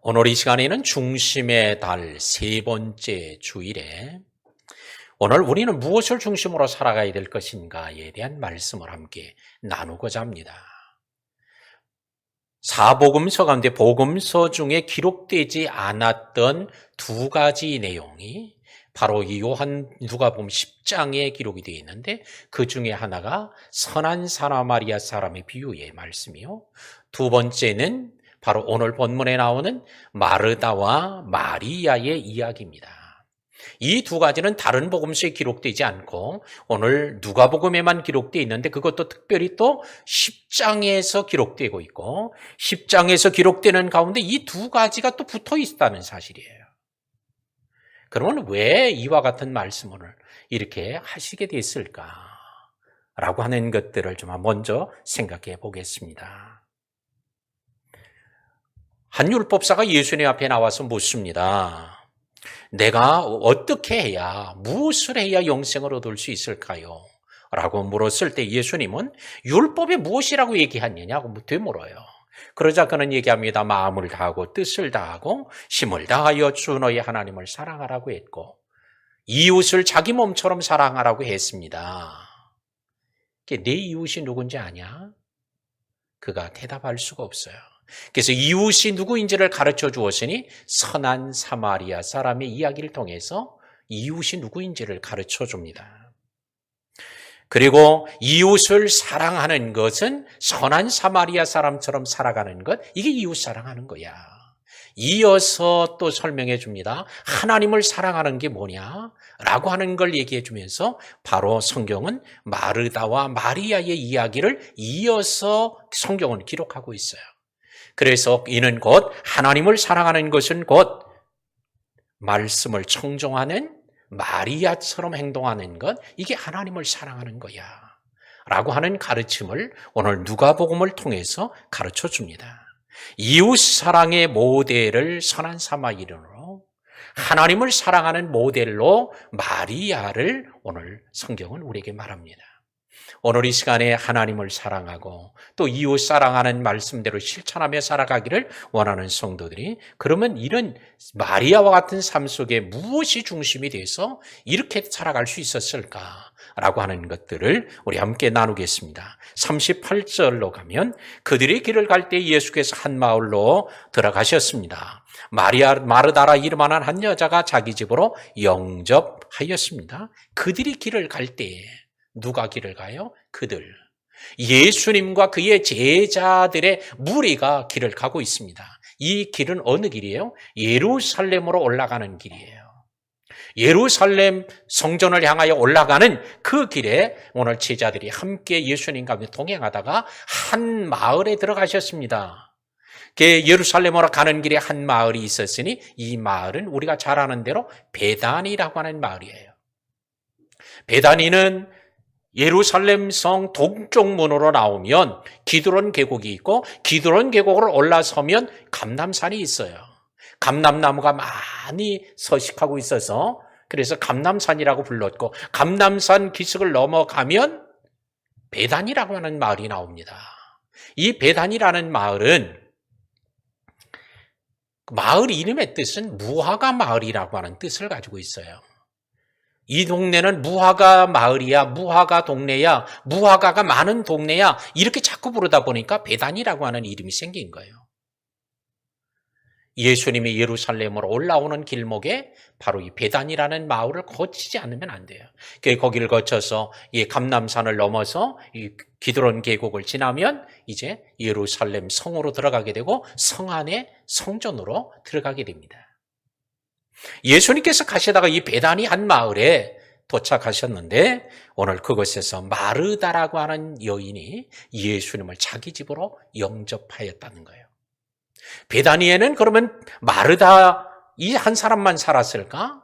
오늘 이 시간에는 중심의 달 세 번째 주일에 오늘 우리는 무엇을 중심으로 살아가야 될 것인가에 대한 말씀을 함께 나누고자 합니다. 사복음서 가운데 복음서 중에 기록되지 않았던 두 가지 내용이 바로 이 누가복음 10장에 기록이 되어 있는데 그 중에 하나가 선한 사마리아 사람의 비유의 말씀이요. 두 번째는 바로 오늘 본문에 나오는 마르다와 마리아의 이야기입니다. 이 두 가지는 다른 복음서에 기록되지 않고 오늘 누가복음에만 기록되어 있는데 그것도 특별히 또 10장에서 기록되고 있고 10장에서 기록되는 가운데 이 두 가지가 또 붙어 있다는 사실이에요. 그러면 왜 이와 같은 말씀을 이렇게 하시게 됐을까라고 하는 것들을 좀 먼저 생각해 보겠습니다. 한 율법사가 예수님 앞에 나와서 묻습니다. 내가 어떻게 해야, 무엇을 해야 영생을 얻을 수 있을까요? 라고 물었을 때 예수님은 율법에 무엇이라고 얘기하느냐고 되물어요. 그러자 그는 얘기합니다. 마음을 다하고 뜻을 다하고 힘을 다하여 주 너희 하나님을 사랑하라고 했고 이웃을 자기 몸처럼 사랑하라고 했습니다. 내 이웃이 누군지 아냐? 그가 대답할 수가 없어요. 그래서 이웃이 누구인지를 가르쳐 주었으니 선한 사마리아 사람의 이야기를 통해서 이웃이 누구인지를 가르쳐 줍니다. 그리고 이웃을 사랑하는 것은 선한 사마리아 사람처럼 살아가는 것, 이게 이웃 사랑하는 거야. 이어서 또 설명해 줍니다. 하나님을 사랑하는 게 뭐냐? 라고 하는 걸 얘기해 주면서 바로 성경은 마르다와 마리아의 이야기를 이어서 성경은 기록하고 있어요. 그래서 이는 곧 하나님을 사랑하는 것은 곧 말씀을 청종하는 마리아처럼 행동하는 것, 이게 하나님을 사랑하는 거야 라고 하는 가르침을 오늘 누가복음을 통해서 가르쳐 줍니다. 이웃 사랑의 모델을 선한 사마리아인으로, 하나님을 사랑하는 모델로 마리아를 오늘 성경은 우리에게 말합니다. 오늘 이 시간에 하나님을 사랑하고 또 이웃 사랑하는 말씀대로 실천하며 살아가기를 원하는 성도들이, 그러면 이런 마리아와 같은 삶 속에 무엇이 중심이 돼서 이렇게 살아갈 수 있었을까라고 하는 것들을 우리 함께 나누겠습니다. 38절로 가면 그들이 길을 갈 때 예수께서 한 마을로 들어가셨습니다. 마르다라 이름하는 한 여자가 자기 집으로 영접하였습니다. 그들이 길을 갈 때에 누가 길을 가요? 그들. 예수님과 그의 제자들의 무리가 길을 가고 있습니다. 이 길은 어느 길이에요? 예루살렘으로 올라가는 길이에요. 예루살렘 성전을 향하여 올라가는 그 길에 오늘 제자들이 함께 예수님과 함께 동행하다가 한 마을에 들어가셨습니다. 예루살렘으로 가는 길에 한 마을이 있었으니 이 마을은 우리가 잘 아는 대로 베다니라고 하는 마을이에요. 베다니는 예루살렘 성 동쪽 문으로 나오면 기드론 계곡이 있고 기드론 계곡으로 올라서면 감람산이 있어요. 감람나무가 많이 서식하고 있어서 그래서 감람산이라고 불렀고 감람산 기슭을 넘어가면 베단이라고 하는 마을이 나옵니다. 이 베단이라는 마을은 마을 이름의 뜻은 무화과 마을이라고 하는 뜻을 가지고 있어요. 이 동네는 무화과 마을이야, 무화과 동네야, 무화과가 많은 동네야 이렇게 자꾸 부르다 보니까 베단이라고 하는 이름이 생긴 거예요. 예수님이 예루살렘으로 올라오는 길목에 바로 이 베단이라는 마을을 거치지 않으면 안 돼요. 거기를 거쳐서 이 감람산을 넘어서 이 기드론 계곡을 지나면 이제 예루살렘 성으로 들어가게 되고 성 안에 성전으로 들어가게 됩니다. 예수님께서 가시다가 이 베다니 한 마을에 도착하셨는데 오늘 그곳에서 마르다라고 하는 여인이 예수님을 자기 집으로 영접하였다는 거예요. 베다니에는 그러면 마르다 이 한 사람만 살았을까?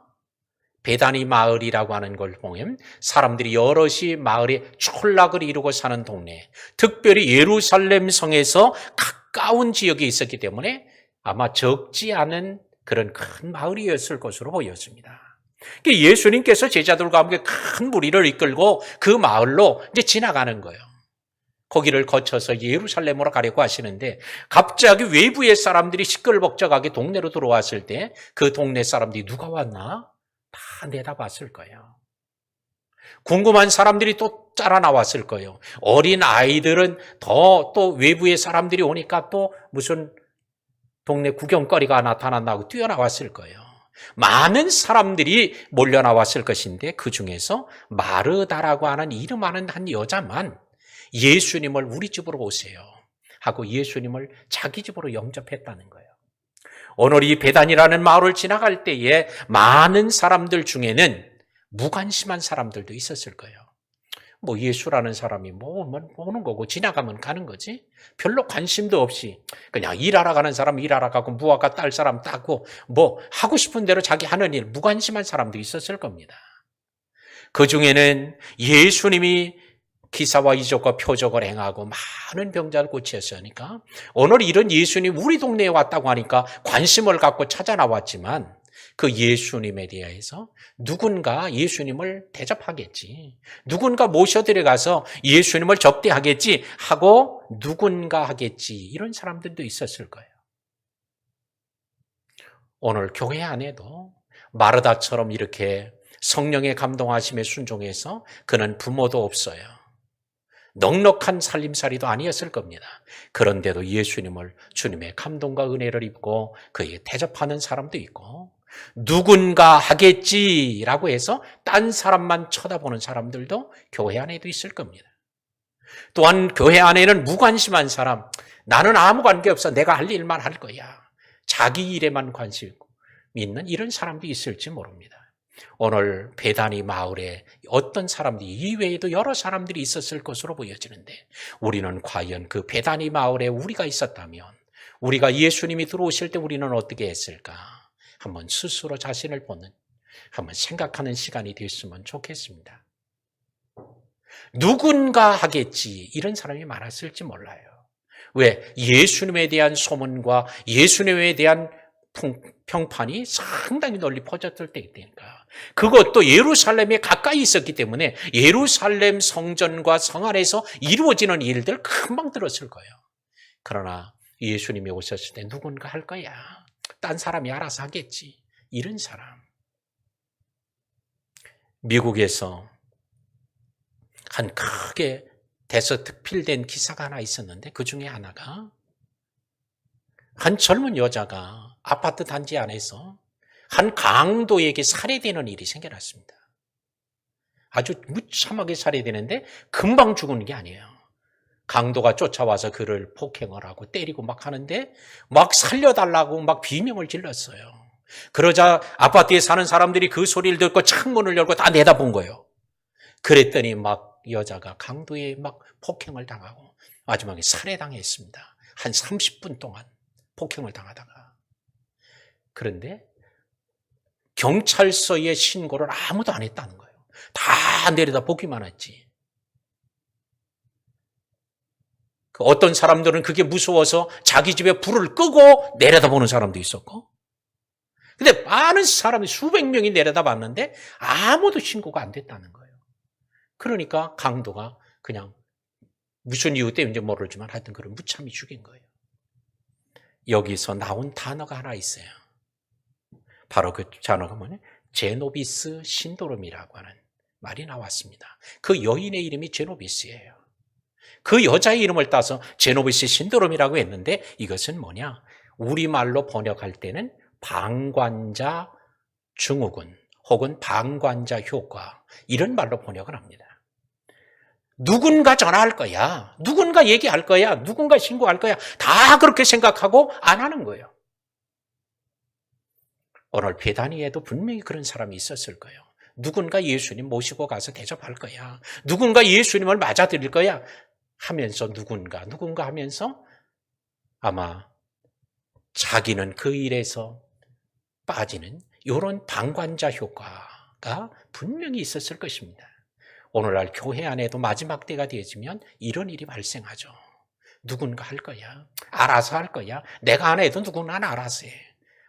베다니 마을이라고 하는 걸 보면 사람들이 여럿이 마을에 촌락을 이루고 사는 동네, 특별히 예루살렘 성에서 가까운 지역에 있었기 때문에 아마 적지 않은 그런 큰 마을이었을 것으로 보였습니다. 예수님께서 제자들과 함께 큰 무리를 이끌고 그 마을로 이제 지나가는 거예요. 거기를 거쳐서 예루살렘으로 가려고 하시는데 갑자기 외부의 사람들이 시끌벅적하게 동네로 들어왔을 때 그 동네 사람들이 누가 왔나? 다 내다봤을 거예요. 궁금한 사람들이 또 짜라 나왔을 거예요. 어린 아이들은 또 외부의 사람들이 오니까 또 무슨 동네 구경거리가 나타난다고 뛰어나왔을 거예요. 많은 사람들이 몰려 나왔을 것인데 그 중에서 마르다라고 하는 이름 아는 한 여자만 예수님을 우리 집으로 오세요 하고 예수님을 자기 집으로 영접했다는 거예요. 오늘 이 베단이라는 마을을 지나갈 때에 많은 사람들 중에는 무관심한 사람들도 있었을 거예요. 뭐 예수라는 사람이 오는 거고 지나가면 가는 거지. 별로 관심도 없이 그냥 일하러 가는 사람 일하러 가고 무화과 딸 사람 따고 뭐 하고 싶은 대로 자기 하는 일 무관심한 사람도 있었을 겁니다. 그 중에는 예수님이 기사와 이적과 표적을 행하고 많은 병자를 고치셨으니까 오늘 이런 예수님 우리 동네에 왔다고 하니까 관심을 갖고 찾아 나왔지만 그 예수님에 대해서 누군가 예수님을 대접하겠지, 누군가 모셔들어가서 예수님을 접대하겠지 하고 누군가 하겠지 이런 사람들도 있었을 거예요. 오늘 교회 안에도 마르다처럼 이렇게 성령의 감동하심에 순종해서 그는 부모도 없어요. 넉넉한 살림살이도 아니었을 겁니다. 그런데도 예수님을 주님의 감동과 은혜를 입고 그에게 대접하는 사람도 있고 누군가 하겠지라고 해서 딴 사람만 쳐다보는 사람들도 교회 안에도 있을 겁니다. 또한 교회 안에는 무관심한 사람, 나는 아무 관계없어 내가 할 일만 할 거야. 자기 일에만 관심 있는 이런 사람도 있을지 모릅니다. 오늘 베다니 마을에 어떤 사람들이 이외에도 여러 사람들이 있었을 것으로 보여지는데 우리는 과연 그 베다니 마을에 우리가 있었다면 우리가 예수님이 들어오실 때 우리는 어떻게 했을까? 한번 스스로 자신을 보는, 한번 생각하는 시간이 됐으면 좋겠습니다. 누군가 하겠지 이런 사람이 많았을지 몰라요. 왜? 예수님에 대한 소문과 예수님에 대한 평판이 상당히 널리 퍼졌을 때니까. 그것도 예루살렘에 가까이 있었기 때문에 예루살렘 성전과 성 안에서 이루어지는 일들 금방 들었을 거예요. 그러나 예수님이 오셨을 때 누군가 할 거야. 딴 사람이 알아서 하겠지. 이런 사람. 미국에서 한 크게 대서특필된 기사가 하나 있었는데 그 중에 하나가 한 젊은 여자가 아파트 단지 안에서 한 강도에게 살해되는 일이 생겨났습니다. 아주 무참하게 살해되는데 금방 죽은 게 아니에요. 강도가 쫓아와서 그를 폭행을 하고 때리고 막 하는데 막 살려달라고 막 비명을 질렀어요. 그러자 아파트에 사는 사람들이 그 소리를 듣고 창문을 열고 다 내다본 거예요. 그랬더니 막 여자가 강도에 막 폭행을 당하고 마지막에 살해당했습니다. 한 30분 동안 폭행을 당하다가. 그런데 경찰서에 신고를 아무도 안 했다는 거예요. 다 내려다 보기만 했지. 어떤 사람들은 그게 무서워서 자기 집에 불을 끄고 내려다보는 사람도 있었고, 근데 많은 사람이 수백 명이 내려다봤는데 아무도 신고가 안 됐다는 거예요. 그러니까 강도가 그냥 무슨 이유 때문인지 모르지만 하여튼 그를 무참히 죽인 거예요. 여기서 나온 단어가 하나 있어요. 바로 그 단어가 뭐냐? 제노비스 신도름이라고 하는 말이 나왔습니다. 그 여인의 이름이 제노비스예요. 그 여자의 이름을 따서 제노비스 신도름이라고 했는데 이것은 뭐냐? 우리말로 번역할 때는 방관자 증후군 혹은 방관자 효과 이런 말로 번역을 합니다. 누군가 전화할 거야. 누군가 얘기할 거야. 누군가 신고할 거야. 다 그렇게 생각하고 안 하는 거예요. 오늘 베다니에도 분명히 그런 사람이 있었을 거예요. 누군가 예수님 모시고 가서 대접할 거야. 누군가 예수님을 맞아들일 거야. 하면서 누군가 하면서 아마 자기는 그 일에서 빠지는 이런 방관자 효과가 분명히 있었을 것입니다. 오늘날 교회 안에도 마지막 때가 되어지면 이런 일이 발생하죠. 누군가 할 거야. 알아서 할 거야. 내가 안 해도 누군가 알아서 해.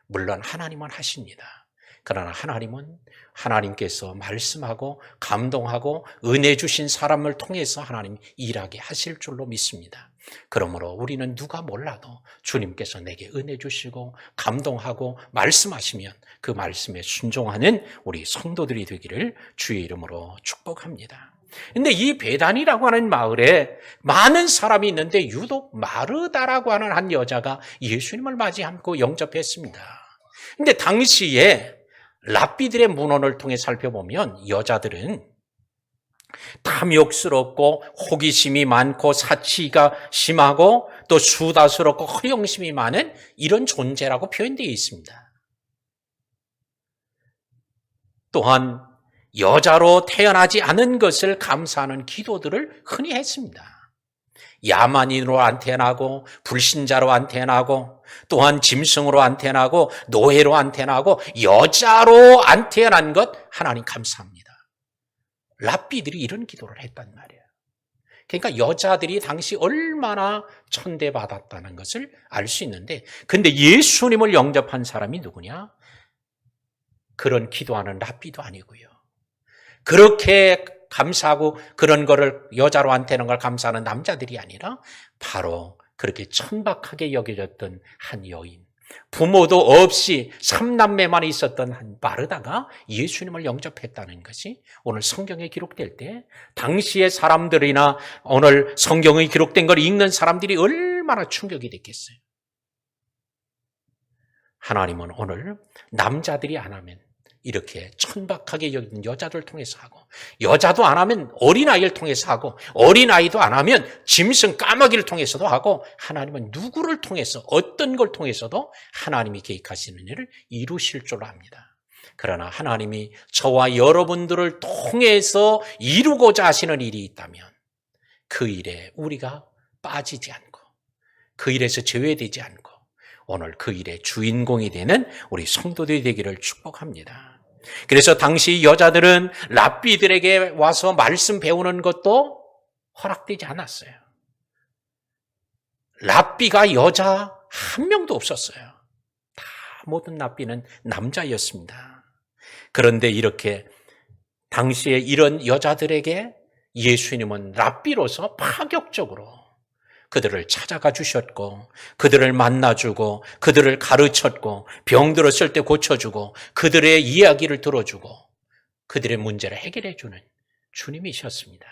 물론 하나님은 하십니다. 그러나 하나님은 하나님께서 말씀하고 감동하고 은혜 주신 사람을 통해서 하나님 일하게 하실 줄로 믿습니다. 그러므로 우리는 누가 몰라도 주님께서 내게 은혜 주시고 감동하고 말씀하시면 그 말씀에 순종하는 우리 성도들이 되기를 주의 이름으로 축복합니다. 근데 이 베단이라고 하는 마을에 많은 사람이 있는데 유독 마르다라고 하는 한 여자가 예수님을 맞이하고 영접했습니다. 근데 당시에 랍비들의 문헌을 통해 살펴보면 여자들은 탐욕스럽고 호기심이 많고 사치가 심하고 또 수다스럽고 허영심이 많은 이런 존재라고 표현되어 있습니다. 또한 여자로 태어나지 않은 것을 감사하는 기도들을 흔히 했습니다. 야만인으로 안 태어나고 불신자로 안 태어나고 또한 짐승으로 안 태어나고 노예로 안 태어나고 여자로 안 태어난 것 하나님 감사합니다. 랍비들이 이런 기도를 했단 말이에요. 그러니까 여자들이 당시 얼마나 천대받았다는 것을 알 수 있는데, 근데 예수님을 영접한 사람이 누구냐? 그런 기도하는 랍비도 아니고요. 그렇게 감사하고 그런 거를 여자로 안 되는 걸 감사하는 남자들이 아니라 바로 그렇게 천박하게 여겨졌던 한 여인, 부모도 없이 3남매만 있었던 한 마르다가 예수님을 영접했다는 것이 오늘 성경에 기록될 때 당시의 사람들이나 오늘 성경에 기록된 걸 읽는 사람들이 얼마나 충격이 됐겠어요. 하나님은 오늘 남자들이 안 하면 이렇게 천박하게 여기는 여자들 통해서 하고, 여자도 안 하면 어린아이를 통해서 하고, 어린아이도 안 하면 짐승 까마귀를 통해서도 하고, 하나님은 누구를 통해서 어떤 걸 통해서도 하나님이 계획하시는 일을 이루실 줄 압니다. 그러나 하나님이 저와 여러분들을 통해서 이루고자 하시는 일이 있다면 그 일에 우리가 빠지지 않고 그 일에서 제외되지 않고 오늘 그 일의 주인공이 되는 우리 성도들이 되기를 축복합니다. 그래서 당시 여자들은 랍비들에게 와서 말씀 배우는 것도 허락되지 않았어요. 랍비가 여자 한 명도 없었어요. 다 모든 랍비는 남자였습니다. 그런데 이렇게 당시에 이런 여자들에게 예수님은 랍비로서 파격적으로 그들을 찾아가 주셨고, 그들을 만나주고, 그들을 가르쳤고, 병들었을 때 고쳐주고, 그들의 이야기를 들어주고, 그들의 문제를 해결해주는 주님이셨습니다.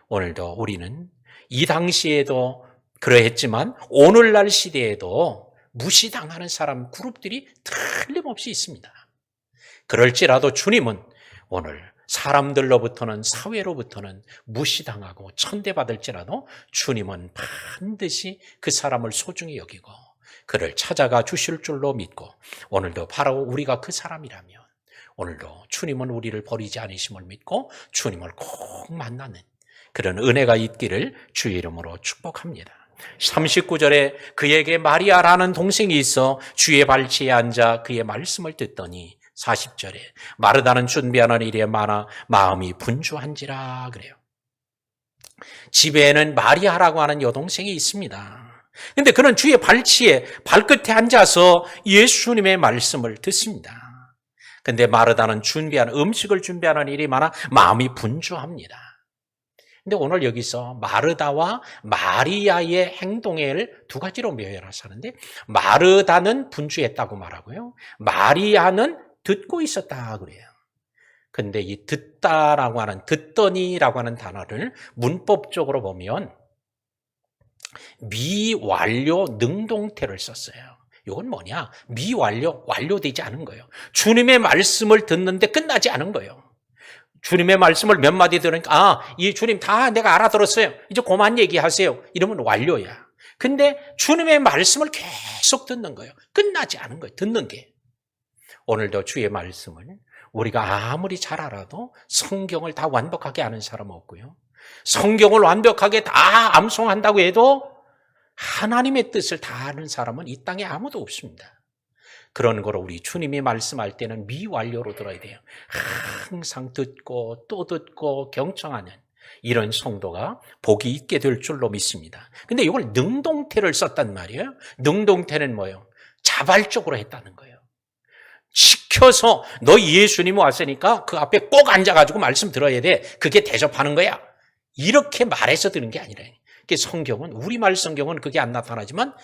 오늘도 우리는 이 당시에도 그러했지만 오늘날 시대에도 무시당하는 사람 그룹들이 틀림없이 있습니다. 그럴지라도 주님은 오늘 사람들로부터는, 사회로부터는 무시당하고 천대받을지라도 주님은 반드시 그 사람을 소중히 여기고 그를 찾아가 주실 줄로 믿고, 오늘도 바로 우리가 그 사람이라면 오늘도 주님은 우리를 버리지 않으심을 믿고 주님을 꼭 만나는 그런 은혜가 있기를 주의 이름으로 축복합니다. 39절에 그에게 마리아라는 동생이 있어 주의 발치에 앉아 그의 말씀을 듣더니 40절에 마르다는 준비하는 일에 많아 마음이 분주한지라 그래요. 집에는 마리아라고 하는 여동생이 있습니다. 그런데 그는 주의 발치에 발끝에 앉아서 예수님의 말씀을 듣습니다. 그런데 마르다는 음식을 준비하는 일이 많아 마음이 분주합니다. 근데 오늘 여기서 마르다와 마리아의 행동을 두 가지로 묘사하는데, 마르다는 분주했다고 말하고요, 마리아는 듣고 있었다 그래요. 근데 이 듣다라고 하는, 듣더니라고 하는 단어를 문법적으로 보면 미완료 능동태를 썼어요. 이건 뭐냐? 미완료, 완료되지 않은 거예요. 주님의 말씀을 듣는데 끝나지 않은 거예요. 주님의 말씀을 몇 마디 들으니까 이 주님 다 내가 알아들었어요. 이제 그만 얘기하세요. 이러면 완료야. 근데 주님의 말씀을 계속 듣는 거예요. 끝나지 않은 거예요. 듣는 게. 오늘도 주의 말씀을 우리가 아무리 잘 알아도 성경을 다 완벽하게 아는 사람은 없고요. 성경을 완벽하게 다 암송한다고 해도 하나님의 뜻을 다 아는 사람은 이 땅에 아무도 없습니다. 그런 거로 우리 주님이 말씀할 때는 미완료로 들어야 돼요. 항상 듣고 또 듣고 경청하는 이런 성도가 복이 있게 될 줄로 믿습니다. 근데 이걸 능동태를 썼단 말이에요. 능동태는 뭐예요? 자발적으로 했다는 거예요. 시켜서 너 예수님이 왔으니까 그 앞에 꼭 앉아가지고 말씀 들어야 돼. 그게 대접하는 거야. 이렇게 말해서 드는 게 아니라 성경은 우리말 성경은 그게 안 나타나지만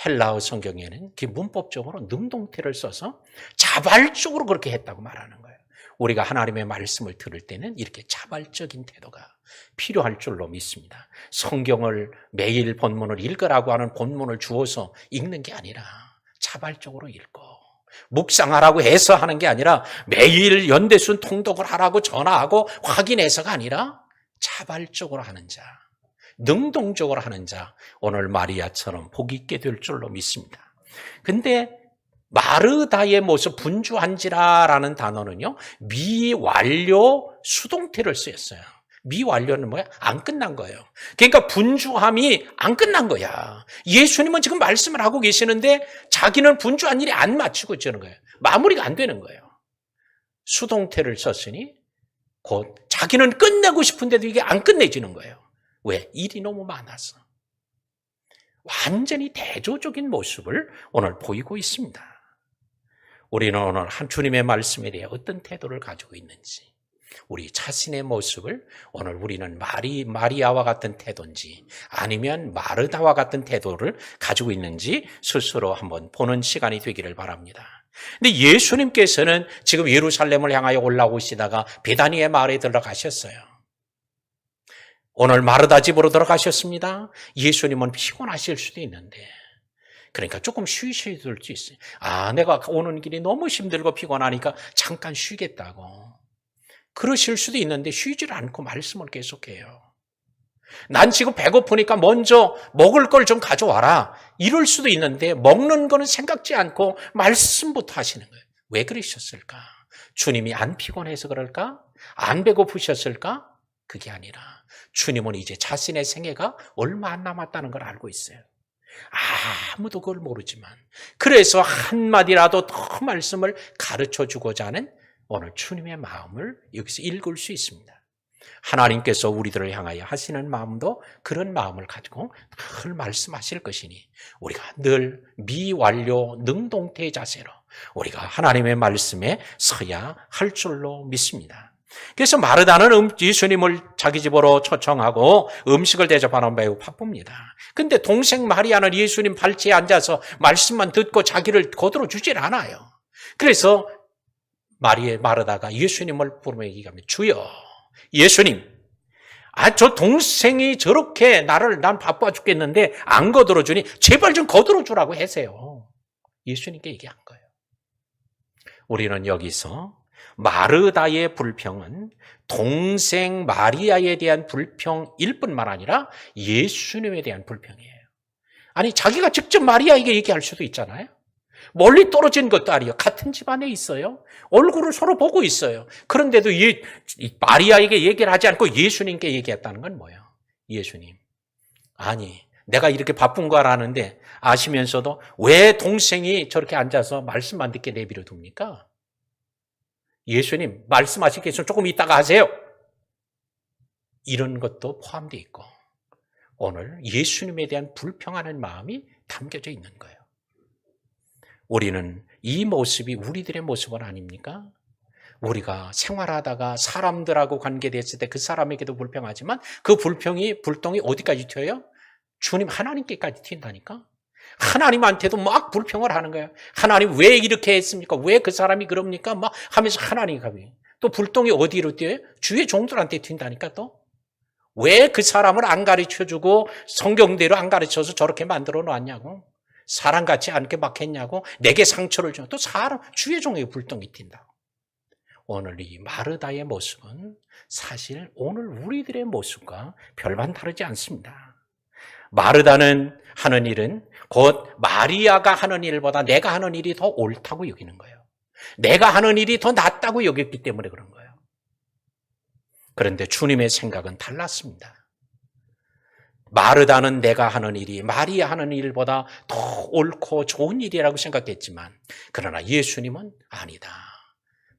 헬라어 성경에는 그 문법적으로 능동태를 써서 자발적으로 그렇게 했다고 말하는 거예요. 우리가 하나님의 말씀을 들을 때는 이렇게 자발적인 태도가 필요할 줄로 믿습니다. 성경을 매일 본문을 읽으라고 하는 본문을 주어서 읽는 게 아니라 자발적으로 읽고 묵상하라고 해서 하는 게 아니라 매일 연대순 통독을 하라고 전화하고 확인해서가 아니라 자발적으로 하는 자, 능동적으로 하는 자, 오늘 마리아처럼 복 있게 될 줄로 믿습니다. 근데 마르다의 모습, 분주한지라라는 단어는요, 미완료 수동태를 쓰였어요. 미완료는 뭐야? 안 끝난 거예요. 그러니까 분주함이 안 끝난 거야. 예수님은 지금 말씀을 하고 계시는데 자기는 분주한 일이 안 마치고 있는 거예요. 마무리가 안 되는 거예요. 수동태를 썼으니 곧 자기는 끝내고 싶은데도 이게 안 끝내지는 거예요. 왜? 일이 너무 많아서. 완전히 대조적인 모습을 오늘 보이고 있습니다. 우리는 오늘 한 주님의 말씀에 대해 어떤 태도를 가지고 있는지, 우리 자신의 모습을 오늘 우리는 마리아와 같은 태도인지 아니면 마르다와 같은 태도를 가지고 있는지 스스로 한번 보는 시간이 되기를 바랍니다. 근데 예수님께서는 지금 예루살렘을 향하여 올라오시다가 베다니의 마을에 들어가셨어요. 오늘 마르다 집으로 들어가셨습니다. 예수님은 피곤하실 수도 있는데 그러니까 조금 쉬셔야 될 수 있어요. 내가 오는 길이 너무 힘들고 피곤하니까 잠깐 쉬겠다고. 그러실 수도 있는데 쉬질 않고 말씀을 계속해요. 난 지금 배고프니까 먼저 먹을 걸 좀 가져와라. 이럴 수도 있는데 먹는 거는 생각지 않고 말씀부터 하시는 거예요. 왜 그러셨을까? 주님이 안 피곤해서 그럴까? 안 배고프셨을까? 그게 아니라 주님은 이제 자신의 생애가 얼마 안 남았다는 걸 알고 있어요. 아무도 그걸 모르지만 그래서 한마디라도 더 말씀을 가르쳐주고자 하는 오늘 주님의 마음을 여기서 읽을 수 있습니다. 하나님께서 우리들을 향하여 하시는 마음도 그런 마음을 가지고 늘 말씀하실 것이니 우리가 늘 미완료 능동태 자세로 우리가 하나님의 말씀에 서야 할 줄로 믿습니다. 그래서 마르다는 예수님을 자기 집으로 초청하고 음식을 대접하는 매우 바쁩니다. 근데 동생 마리아는 예수님 발치에 앉아서 말씀만 듣고 자기를 거들어 주질 않아요. 그래서 마르다가 예수님을 부르며 얘기하면 주여, 예수님, 저 동생이 저렇게 난 바빠 죽겠는데 안 거들어 주니 제발 좀 거들어 주라고 하세요. 예수님께 얘기한 거예요. 우리는 여기서 마르다의 불평은 동생 마리아에 대한 불평일 뿐만 아니라 예수님에 대한 불평이에요. 아니, 자기가 직접 마리아에게 얘기할 수도 있잖아요. 멀리 떨어진 것도 아니에요. 같은 집안에 있어요. 얼굴을 서로 보고 있어요. 그런데도 마리아에게 얘기를 하지 않고 예수님께 얘기했다는 건 뭐예요? 예수님, 아니, 내가 이렇게 바쁜 거 알았는데 아시면서도 왜 동생이 저렇게 앉아서 말씀만 듣게 내버려 둡니까? 예수님, 말씀하시기 위해서 조금 이따가 하세요. 이런 것도 포함되어 있고 오늘 예수님에 대한 불평하는 마음이 담겨져 있는 거예요. 우리는 이 모습이 우리들의 모습은 아닙니까? 우리가 생활하다가 사람들하고 관계됐을 때 그 사람에게도 불평하지만 그 불똥이 어디까지 튀어요? 주님 하나님께까지 튄다니까? 하나님한테도 막 불평을 하는 거예요. 하나님 왜 이렇게 했습니까? 왜 그 사람이 그럽니까? 막 하면서 하나님이 가요. 또 불똥이 어디로 뛰어요? 주의 종들한테 튄다니까 또. 왜 그 사람을 안 가르쳐주고 성경대로 안 가르쳐서 저렇게 만들어 놨냐고. 사람 같지 않게 막 했냐고. 내게 상처를 주고 또 사람 주의 종에게 불똥이 튄다고. 오늘 이 마르다의 모습은 사실 오늘 우리들의 모습과 별반 다르지 않습니다. 마르다는 하는 일은 곧 마리아가 하는 일보다 내가 하는 일이 더 옳다고 여기는 거예요. 내가 하는 일이 더 낫다고 여겼기 때문에 그런 거예요. 그런데 주님의 생각은 달랐습니다. 마르다는 내가 하는 일이 마리아 하는 일보다 더 옳고 좋은 일이라고 생각했지만 그러나 예수님은 아니다.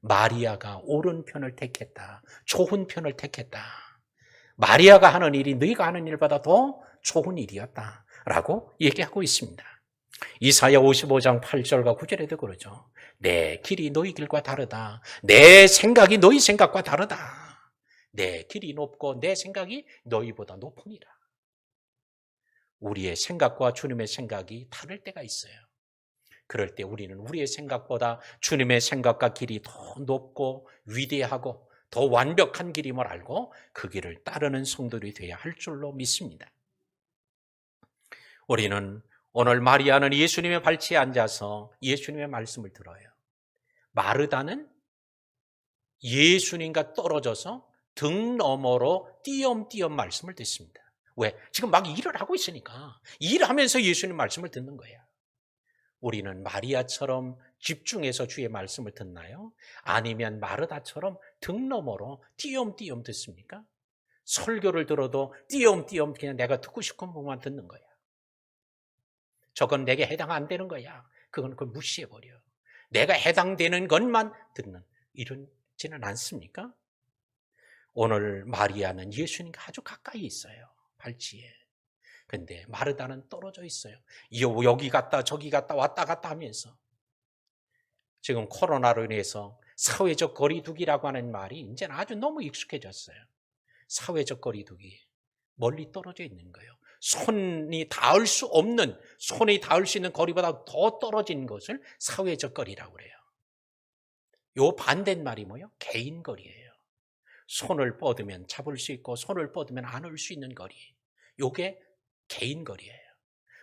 마리아가 옳은 편을 택했다. 좋은 편을 택했다. 마리아가 하는 일이 네가 하는 일보다 더 좋은 일이었다라고 얘기하고 있습니다. 이사야 55장 8절과 9절에도 그러죠. 내 길이 너희 길과 다르다. 내 생각이 너희 생각과 다르다. 내 길이 높고 내 생각이 너희보다 높으니라. 우리의 생각과 주님의 생각이 다를 때가 있어요. 그럴 때 우리는 우리의 생각보다 주님의 생각과 길이 더 높고 위대하고 더 완벽한 길임을 알고 그 길을 따르는 성도들이 되어야 할 줄로 믿습니다. 우리는 오늘 마리아는 예수님의 발치에 앉아서 예수님의 말씀을 들어요. 마르다는 예수님과 떨어져서 등 너머로 띄엄띄엄 말씀을 듣습니다. 왜? 지금 막 일을 하고 있으니까 일하면서 예수님 말씀을 듣는 거예요. 우리는 마리아처럼 집중해서 주의 말씀을 듣나요? 아니면 마르다처럼 등 너머로 띄엄띄엄 듣습니까? 설교를 들어도 띄엄띄엄 그냥 내가 듣고 싶은 부분만 듣는 거야. 저건 내게 해당 안 되는 거야. 그걸 무시해버려. 내가 해당되는 것만 듣는 이러지는 않습니까? 오늘 마리아는 예수님과 아주 가까이 있어요. 발치에. 근데 마르다는 떨어져 있어요. 여기 갔다 저기 갔다 왔다 갔다 하면서. 지금 코로나로 인해서 사회적 거리두기라고 하는 말이 이제는 아주 너무 익숙해졌어요. 사회적 거리두기. 멀리 떨어져 있는 거예요. 손이 닿을 수 없는, 손이 닿을 수 있는 거리보다 더 떨어진 것을 사회적 거리라고 그래요. 요 반대말이 뭐예요? 개인 거리예요. 손을 뻗으면 잡을 수 있고 손을 뻗으면 안을 수 있는 거리. 요게 개인 거리예요.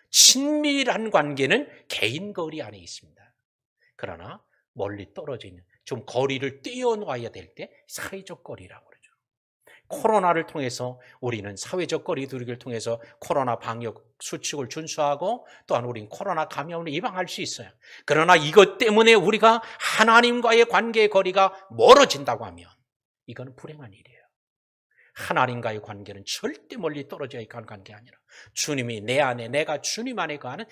친밀한 관계는 개인 거리 안에 있습니다. 그러나 멀리 떨어져 있는, 좀 거리를 떼어놓아야 될 때 사회적 거리라고 그러죠. 코로나를 통해서 우리는 사회적 거리두기를 통해서 코로나 방역 수칙을 준수하고 또한 우리는 코로나 감염을 예방할 수 있어요. 그러나 이것 때문에 우리가 하나님과의 관계의 거리가 멀어진다고 하면 이거는 불행한 일이에요. 하나님과의 관계는 절대 멀리 떨어져야 할 관계 아니라 주님이 내 안에, 내가 주님 안에 거하는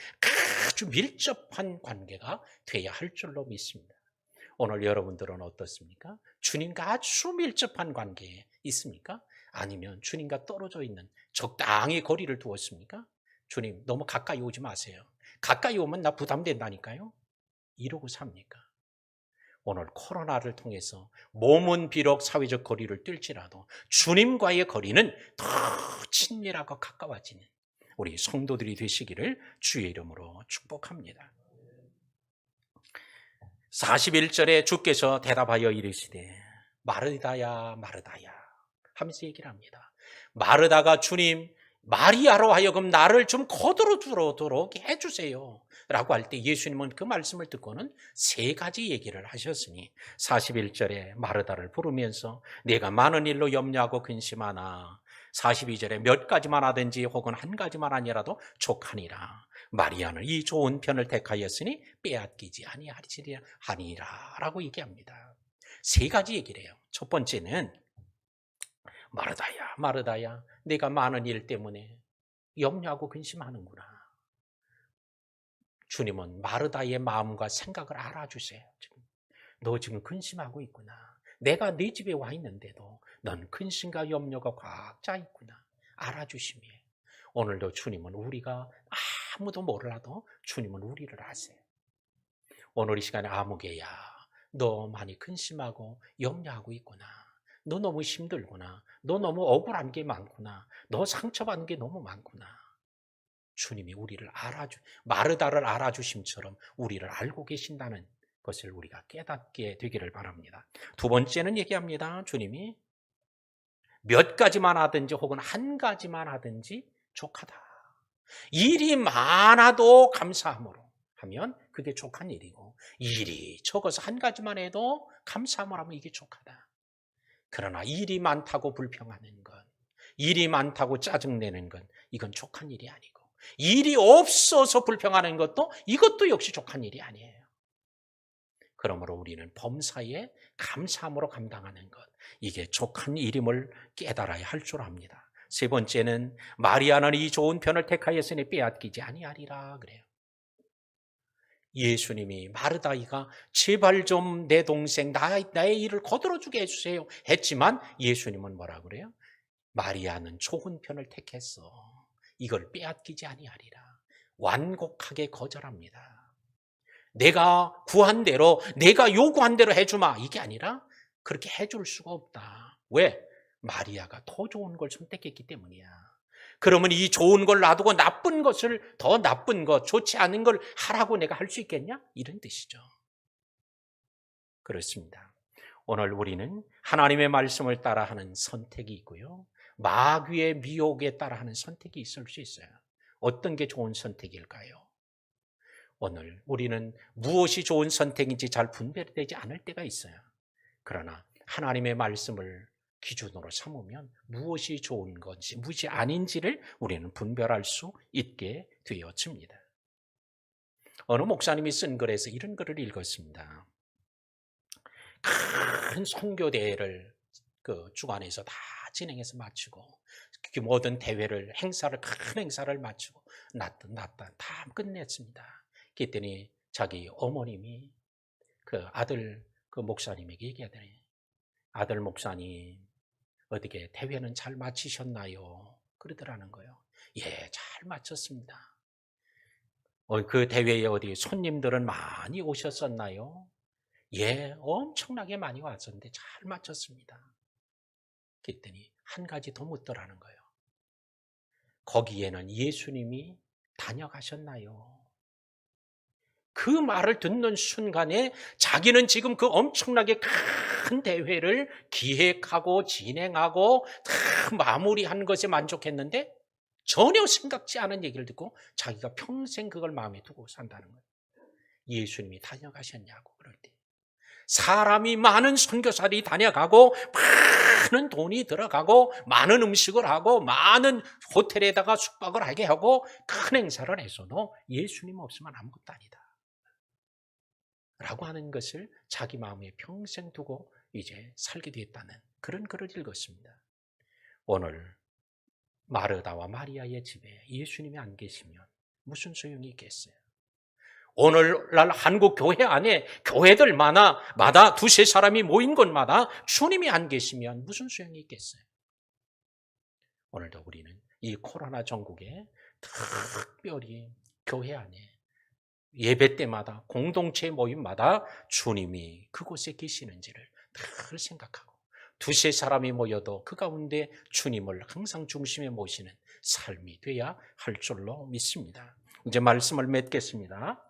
아주 밀접한 관계가 돼야 할 줄로 믿습니다. 오늘 여러분들은 어떻습니까? 주님과 아주 밀접한 관계에 있습니까? 아니면 주님과 떨어져 있는 적당히 거리를 두었습니까? 주님 너무 가까이 오지 마세요. 가까이 오면 나 부담된다니까요. 이러고 삽니까? 오늘 코로나를 통해서 몸은 비록 사회적 거리를 뚫지라도 주님과의 거리는 더 친밀하고 가까워지는 우리 성도들이 되시기를 주의 이름으로 축복합니다. 41절에 주께서 대답하여 이르시되 마르다야 마르다야 하면서 얘기를 합니다. 마르다가 주님 마리아로 하여금 나를 좀 거두도록 해주세요 라고 할 때 예수님은 그 말씀을 듣고는 세 가지 얘기를 하셨으니 41절에 마르다를 부르면서 내가 많은 일로 염려하고 근심하나 42절에 몇 가지만 하든지 혹은 한 가지만 아니라도 족하니라. 마리아는 이 좋은 편을 택하였으니 빼앗기지 아니하리라 라고 얘기합니다. 세 가지 얘기를 해요. 첫 번째는 마르다야 마르다야 내가 많은 일 때문에 염려하고 근심하는구나. 주님은 마르다의 마음과 생각을 알아주세요. 너 지금 근심하고 있구나. 내가 네 집에 와 있는데도 넌 근심과 염려가 꽉 차 있구나. 알아주심이에요. 오늘도 주님은 우리가 아무도 몰라도 주님은 우리를 아세요. 오늘 이 시간에 아무개야 너 많이 근심하고 염려하고 있구나. 너 너무 힘들구나. 너 너무 억울한 게 많구나. 너 상처받는 게 너무 많구나. 주님이 우리를 마르다를 알아주심처럼 우리를 알고 계신다는 것을 우리가 깨닫게 되기를 바랍니다. 두 번째는 얘기합니다. 주님이 몇 가지만 하든지 혹은 한 가지만 하든지 족하다. 일이 많아도 감사함으로 하면 그게 족한 일이고 일이 적어서 한 가지만 해도 감사함으로 하면 이게 족하다. 그러나 일이 많다고 불평하는 것, 일이 많다고 짜증내는 것, 이건 족한 일이 아니고 일이 없어서 불평하는 것도 이것도 역시 족한 일이 아니에요. 그러므로 우리는 범사에 감사함으로 감당하는 것, 이게 족한 일임을 깨달아야 할 줄 압니다. 세 번째는 마리아는 이 좋은 편을 택하였으니 빼앗기지 아니하리라 그래요. 예수님이 마르다이가 제발 좀 내 동생 나의 일을 거들어주게 해주세요 했지만 예수님은 뭐라 그래요? 마리아는 좋은 편을 택했어. 이걸 빼앗기지 아니하리라. 완곡하게 거절합니다. 내가 구한 대로, 내가 요구한 대로 해주마, 이게 아니라 그렇게 해줄 수가 없다. 왜? 마리아가 더 좋은 걸 선택했기 때문이야. 그러면 이 좋은 걸 놔두고 나쁜 것을, 더 나쁜 것, 좋지 않은 걸 하라고 내가 할 수 있겠냐? 이런 뜻이죠. 그렇습니다. 오늘 우리는 하나님의 말씀을 따라하는 선택이 있고요, 마귀의 미혹에 따라하는 선택이 있을 수 있어요. 어떤 게 좋은 선택일까요? 오늘 우리는 무엇이 좋은 선택인지 잘 분별되지 않을 때가 있어요. 그러나 하나님의 말씀을 기준으로 삼으면 무엇이 좋은 건지 무엇이 아닌지를 우리는 분별할 수 있게 되어집니다. 어느 목사님이 쓴 글에서 이런 글을 읽었습니다. 큰 선교대회를 그 주관에서 다 진행해서 마치고, 모든 대회를, 큰 행사를 마치고 났다 다 끝냈습니다. 그랬더니 자기 어머님이 그 아들 그 목사님에게 얘기하더니, 아들 목사님, 어떻게 대회는 잘 마치셨나요? 그러더라는 거예요. 예, 잘 마쳤습니다. 그 대회에 어디 손님들은 많이 오셨었나요? 예, 엄청나게 많이 왔었는데 잘 마쳤습니다. 그랬더니 한 가지 더 묻더라는 거예요. 거기에는 예수님이 다녀가셨나요? 그 말을 듣는 순간에 자기는 지금 그 엄청나게 큰 대회를 기획하고 진행하고 다 마무리한 것에 만족했는데 전혀 생각지 않은 얘기를 듣고 자기가 평생 그걸 마음에 두고 산다는 거예요. 예수님이 다녀가셨냐고. 그럴 때 사람이 많은 선교사들이 다녀가고 많은 돈이 들어가고 많은 음식을 하고 많은 호텔에다가 숙박을 하게 하고 큰 행사를 해서도 예수님 없으면 아무것도 아니다 라고 하는 것을 자기 마음에 평생 두고 이제 살게 됐다는 그런 글을 읽었습니다. 오늘 마르다와 마리아의 집에 예수님이 안 계시면 무슨 소용이 있겠어요? 오늘날 한국 교회 안에 교회들마다 두세 사람이 모인 곳마다 주님이 안 계시면 무슨 소용이 있겠어요? 오늘도 우리는 이 코로나 전국에 특별히 교회 안에 예배 때마다 공동체 모임마다 주님이 그곳에 계시는지를 늘 생각하고 두세 사람이 모여도 그 가운데 주님을 항상 중심에 모시는 삶이 돼야 할 줄로 믿습니다. 이제 말씀을 맺겠습니다.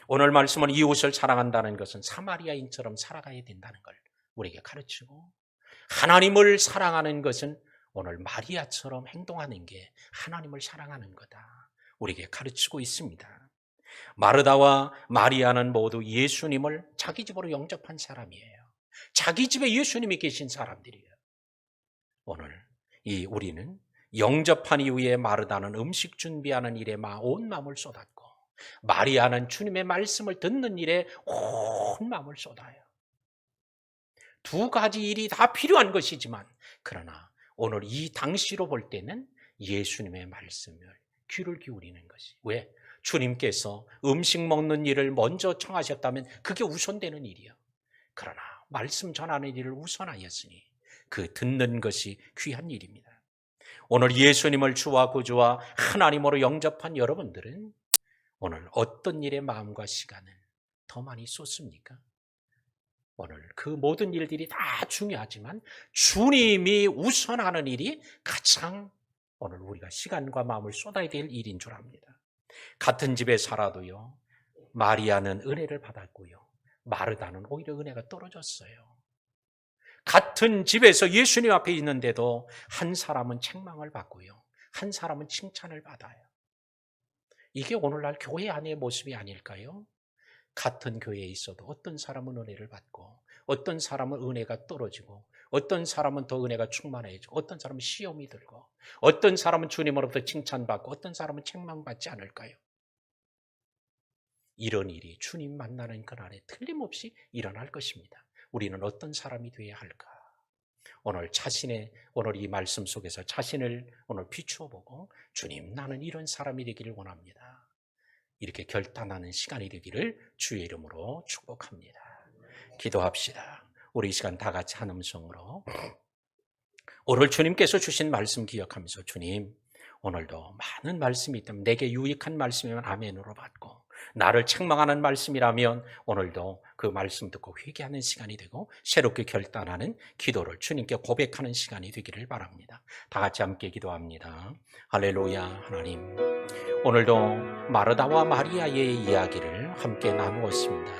오늘 말씀은 이웃을 사랑한다는 것은 사마리아인처럼 살아가야 된다는 걸 우리에게 가르치고, 하나님을 사랑하는 것은 오늘 마리아처럼 행동하는 게 하나님을 사랑하는 거다 우리에게 가르치고 있습니다. 마르다와 마리아는 모두 예수님을 자기 집으로 영접한 사람이에요. 자기 집에 예수님이 계신 사람들이에요. 오늘 우리는 영접한 이후에 마르다는 음식 준비하는 일에 온 마음을 쏟았고, 마리아는 주님의 말씀을 듣는 일에 온 마음을 쏟아요. 두 가지 일이 다 필요한 것이지만, 그러나 오늘 이 당시로 볼 때는 예수님의 말씀을 귀를 기울이는 것이, 왜? 주님께서 음식 먹는 일을 먼저 청하셨다면 그게 우선되는 일이요. 그러나 말씀 전하는 일을 우선하였으니 그 듣는 것이 귀한 일입니다. 오늘 예수님을 주와 구주와 하나님으로 영접한 여러분들은 오늘 어떤 일에 마음과 시간을 더 많이 쏟습니까? 오늘 그 모든 일들이 다 중요하지만 주님이 우선하는 일이 가장 오늘 우리가 시간과 마음을 쏟아야 될 일인 줄 압니다. 같은 집에 살아도요, 마리아는 은혜를 받았고요, 마르다는 오히려 은혜가 떨어졌어요. 같은 집에서 예수님 앞에 있는데도 한 사람은 책망을 받고요, 한 사람은 칭찬을 받아요. 이게 오늘날 교회 안의 모습이 아닐까요? 같은 교회에 있어도 어떤 사람은 은혜를 받고 어떤 사람은 은혜가 떨어지고 어떤 사람은 더 은혜가 충만해지고 어떤 사람은 시험이 들고 어떤 사람은 주님으로부터 칭찬받고 어떤 사람은 책망받지 않을까요? 이런 일이 주님 만나는 그날에 틀림없이 일어날 것입니다. 우리는 어떤 사람이 되어야 할까? 오늘 오늘 이 말씀 속에서 자신을 오늘 비추어 보고, 주님, 나는 이런 사람이 되기를 원합니다, 이렇게 결단하는 시간이 되기를 주의 이름으로 축복합니다. 기도합시다. 우리 이 시간 다 같이 한 음성으로 오늘 주님께서 주신 말씀 기억하면서, 주님, 오늘도 많은 말씀이 있다면 내게 유익한 말씀이면 아멘으로 받고, 나를 책망하는 말씀이라면 오늘도 그 말씀 듣고 회개하는 시간이 되고 새롭게 결단하는 기도를 주님께 고백하는 시간이 되기를 바랍니다. 다 같이 함께 기도합니다. 할렐루야. 하나님, 오늘도 마르다와 마리아의 이야기를 함께 나누었습니다.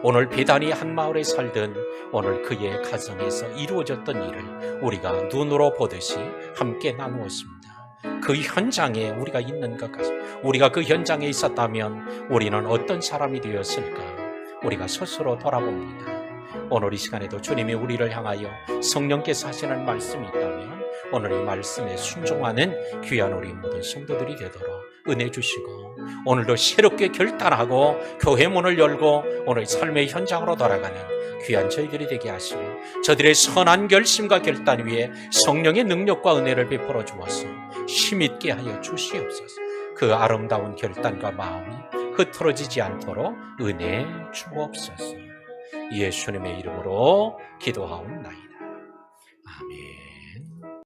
오늘 비단이 한 마을에 살던 오늘 그의 가정에서 이루어졌던 일을 우리가 눈으로 보듯이 함께 나누었습니다. 그 현장에 우리가 있는 것 같습니다. 우리가 그 현장에 있었다면 우리는 어떤 사람이 되었을까? 우리가 스스로 돌아봅니다. 오늘 이 시간에도 주님이 우리를 향하여 성령께서 하시는 말씀이 있다면 오늘 이 말씀에 순종하는 귀한 우리 모든 성도들이 되도록 은혜 주시고, 오늘도 새롭게 결단하고 교회 문을 열고 오늘 삶의 현장으로 돌아가는 귀한 저희들이 되게 하시고, 저들의 선한 결심과 결단 위에 성령의 능력과 은혜를 베풀어 주어서 힘있게 하여 주시옵소서. 그 아름다운 결단과 마음이 흐트러지지 않도록 은혜 주옵소서. 예수님의 이름으로 기도하옵나이다. 아멘.